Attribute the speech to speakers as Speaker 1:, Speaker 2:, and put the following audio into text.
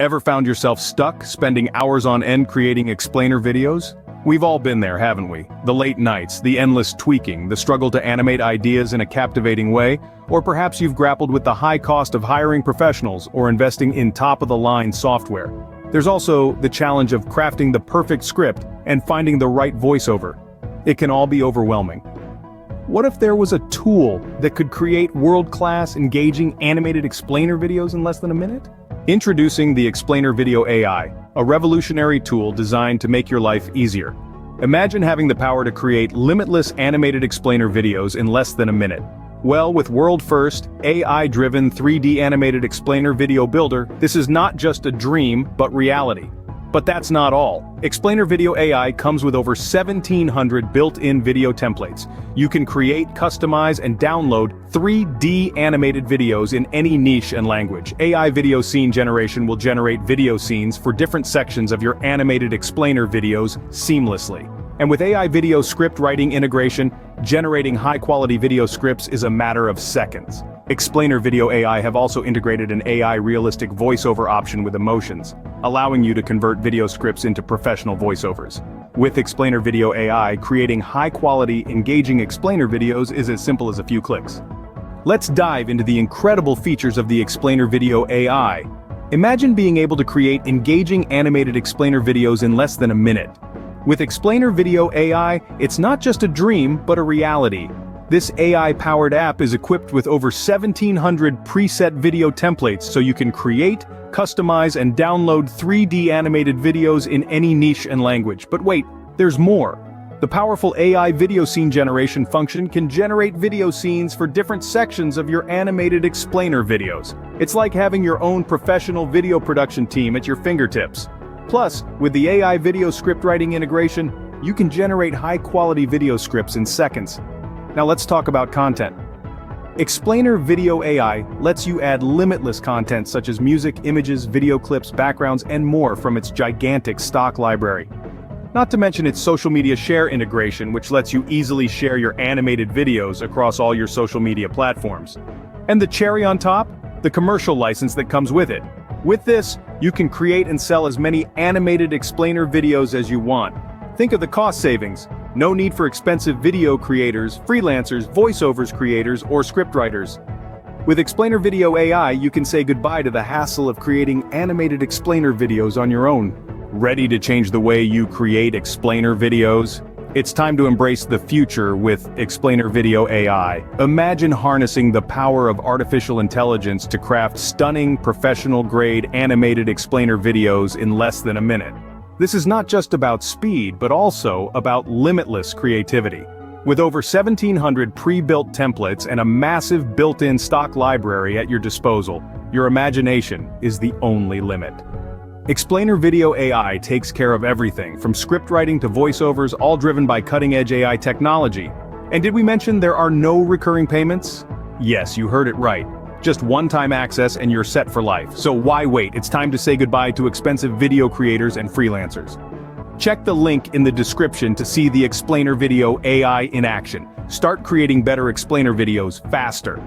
Speaker 1: Ever found yourself stuck, spending hours on end creating explainer videos? We've all been there, haven't we? The late nights, the endless tweaking, the struggle to animate ideas in a captivating way, or perhaps you've grappled with the high cost of hiring professionals or investing in top-of-the-line software. There's also the challenge of crafting the perfect script and finding the right voiceover. It can all be overwhelming. What if there was a tool that could create world-class, engaging, animated explainer videos in less than a minute? Introducing the Explainer Video AI, a revolutionary tool designed to make your life easier. Imagine having the power to create limitless animated explainer videos in less than a minute. Well, with world-first, AI-driven 3D animated explainer video builder, this is not just a dream, but reality. But that's not all. Explainer Video AI comes with over 1,700 built-in video templates. You can create, customize, and download 3D animated videos in any niche and language. AI video scene generation will generate video scenes for different sections of your animated explainer videos seamlessly. And with AI video script writing integration, generating high-quality video scripts is a matter of seconds. Explainer Video AI have also integrated an AI realistic voiceover option with emotions, allowing you to convert video scripts into professional voiceovers. With Explainer Video AI, creating high-quality, engaging explainer videos is as simple as a few clicks. Let's dive into the incredible features of the Explainer Video AI. Imagine being able to create engaging animated explainer videos in less than a minute. With Explainer Video AI, it's not just a dream, but a reality. This AI-powered app is equipped with over 1,700 preset video templates so you can create, customize, and download 3D animated videos in any niche and language. But wait, there's more. The powerful AI video scene generation function can generate video scenes for different sections of your animated explainer videos. It's like having your own professional video production team at your fingertips. Plus, with the AI video script writing integration, you can generate high-quality video scripts in seconds. Now let's talk about content. Explainer Video AI lets you add limitless content such as music, images, video clips, backgrounds, and more from its gigantic stock library. Not to mention its social media share integration, which lets you easily share your animated videos across all your social media platforms. And the cherry on top? The commercial license that comes with it. With this, you can create and sell as many animated explainer videos as you want. Think of the cost savings. No need for expensive video creators, freelancers, voiceovers creators, or scriptwriters. With Explainer Video AI, you can say goodbye to the hassle of creating animated explainer videos on your own. Ready to change the way you create explainer videos? It's time to embrace the future with Explainer Video AI. Imagine harnessing the power of artificial intelligence to craft stunning, professional-grade animated explainer videos in less than a minute. This is not just about speed, but also about limitless creativity. With over 1,700 pre-built templates and a massive built-in stock library at your disposal, your imagination is the only limit. Explainer Video AI takes care of everything, from script writing to voiceovers, all driven by cutting-edge AI technology. And did we mention there are no recurring payments? Yes, you heard it right. Just one-time access and you're set for life. So why wait? It's time to say goodbye to expensive video creators and freelancers. Check the link in the description to see the Explainer Video AI in action. Start creating better explainer videos faster.